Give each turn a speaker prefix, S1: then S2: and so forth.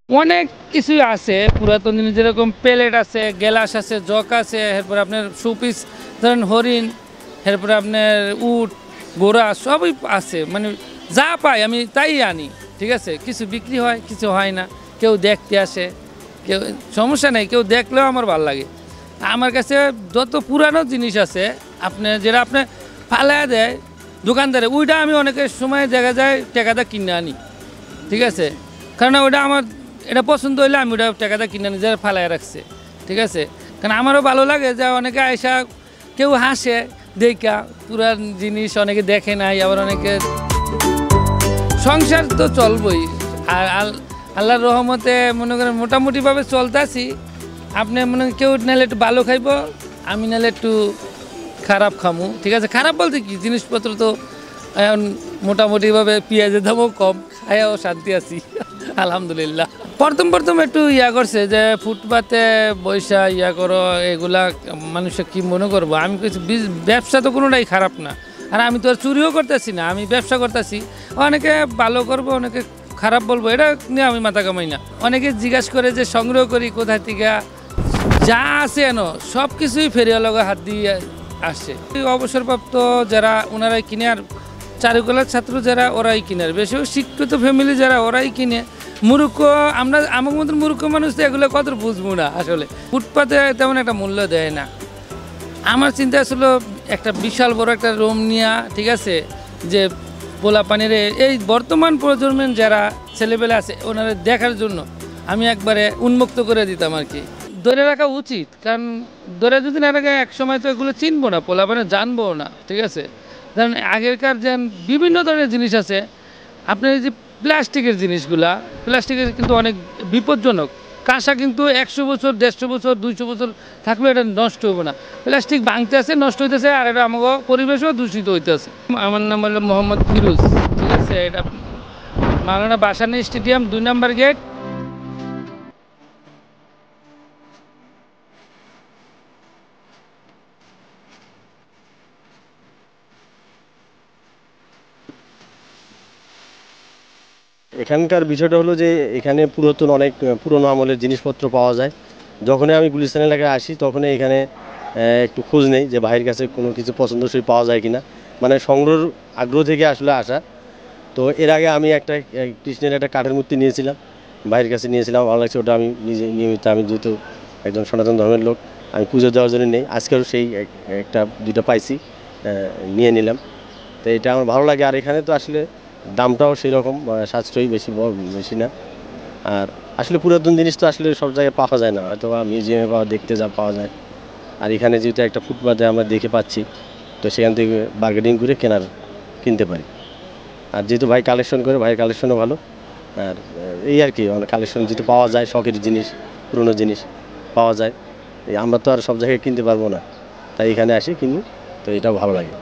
S1: অনেক কিছুই আছে পুরাতন জিনিস, যেরকম প্লেট আছে, গ্লাস আছে, জগ আছে, এরপরে আপনার শোপিস ধরেন হরিণ, এরপরে আপনার উট, ঘোড়া সবই আছে। মানে যা পাই আমি তাই আনি, ঠিক আছে। কিছু বিক্রি হয়, কিছু হয় না, কেউ দেখতে আসে, কেউ সমস্যা নেই, কেউ দেখলেও আমার ভালো লাগে। আমার কাছে যত পুরানো জিনিস আছে আপনি যেটা আপনি ফালায়া দেয় দোকানদারে, ওইটা আমি অনেকের সময় দেখা যায় টাকাটা কিনে আনি, ঠিক আছে। কারণ ওটা আমার এটা পছন্দ হইলে আমি ওটা টাকাটা কিনে আনি, যারা ফালায় রাখছে, ঠিক আছে। কারণ আমারও ভালো লাগে যে অনেকে আয়সা কেউ হাসে দেখা পুরান জিনিস, অনেকে দেখে নাই, আবার অনেকে সংসার তো চলবই। আর আল্লাহর রহমতে মনে করেন মোটামুটিভাবে চলতেছি। আপনি মনে কেউ নাহলে একটু ভালো খাইব, আমি নাহলে একটু খারাপ খামু, ঠিক আছে। খারাপ বলতে কি, জিনিসপত্র তো এখন মোটামুটিভাবে পেঁয়াজের দামও কম, খাইয়াও শান্তি আছি আলহামদুলিল্লাহ। প্রথম একটু করছে যে ফুটপাতে বৈশা করো, এগুলা মানুষে কি মনে করবো। আমি কিছু ব্যবসা তো কোনোটাই খারাপ না, আর আমি তো আর চুরিও করতেছি না, আমি ব্যবসা করতেছি। অনেকে ভালো করবো, অনেকে খারাপ বলবো, এটা নিয়ে আমি মাথা কামাই না। অনেকে জিজ্ঞাসা করে যে সংগ্রহ করি কোথা থেকে, যা আছে এনো সব কিছুই ফেরিওয়ালা হাত দিয়ে আসে। অবসরপ্রাপ্ত যারা ওনারাই কিনে, আর চারুকলার ছাত্র যারা ওরাই কিনে, আর বেশি শিক্ষিত ফ্যামিলি যারা ওরাই কিনে। মূর্খ আমরা, আমার মতন মূর্খ মানুষ তো এগুলো কত বুঝবো না আসলে। ফুটপাতে তেমন একটা মূল্য দেয় না। আমার চিন্তা আসলে একটা বিশাল বড় একটা রুম নিয়ে, ঠিক আছে, যে পোলাপানির এই বর্তমান প্রজন্মের যারা ছেলেপেলে আছে ওনারা দেখার জন্য আমি একবারে উন্মুক্ত করে দিতাম আর কি। ধরে রাখা উচিত, কারণ ধরে যদি না রাখা এক সময় তো এগুলো চিনবো না, পোলাপানে জানবো না, ঠিক আছে। কারণ আগেরকার যেন বিভিন্ন ধরনের জিনিস আছে, আপনার এই যে প্লাস্টিকের জিনিসগুলা, প্লাস্টিকের কিন্তু অনেক বিপজ্জনক। কাঁসা কিন্তু 100 বছর, 150 বছর, 200 বছর থাকলে এটা নষ্ট হবে না। প্লাস্টিক ভাঙতে আছে, নষ্ট হইতেছে, আর এটা আমাকে পরিবেশও দূষিত হইতেছে। আমার নাম হলো মোহাম্মদ ফিরোজ, ঠিক আছে। এটা মাওলানা ভাসানী স্টেডিয়াম 2 নম্বর গেট।
S2: এখানকার বিষয়টা হলো যে এখানে পুরাতন অনেক পুরনো আমলের জিনিসপত্র পাওয়া যায়। যখনই আমি গুলিস্তান এলাকায় আসি তখনই এখানে একটু খোঁজ নেই যে ভাইয়ের কাছে কোনো কিছু পছন্দসই পাওয়া যায় কিনা, মানে সংগ্রহ আগ্রহ থেকে আসলে আসা। তো এর আগে আমি একটা কৃষ্ণের একটা কাঠের মূর্তি নিয়েছিলাম, ভাইয়ের কাছে নিয়েছিলাম, ভালো লাগছে। ওটা আমি নিজে নিয়মিত, আমি যেহেতু একজন সনাতন ধর্মের লোক, আমি পুজো দেওয়ার জন্য নেই। আজকেও সেই একটা দুইটা পাইছি, নিয়ে নিলাম। তো এটা আমার ভালো লাগে। আর এখানে তো আসলে দামটাও সেই রকম সাশ্রয়ী, বেশি বেশি না। আর আসলে পুরাতন জিনিস তো আসলে সব জায়গায় পাওয়া যায় না, হয়তো মিউজিয়ামে দেখতে যা পাওয়া যায়। আর এখানে যেহেতু একটা ফুটপাতে আমরা দেখে পাচ্ছি, তো সেখান থেকে বার্গেনিং করে কিনতে পারি। আর যেহেতু ভাই কালেকশন করে, ভাইয়ের কালেকশনও ভালো। আর এই আর কি, কালেকশন যেহেতু পাওয়া যায়, শখের জিনিস, পুরনো জিনিস পাওয়া যায়, আমরা তো আর সব জায়গায় কিনতে পারবো না, তাই এখানে আসি কিনি। তো এটাও ভালো লাগে।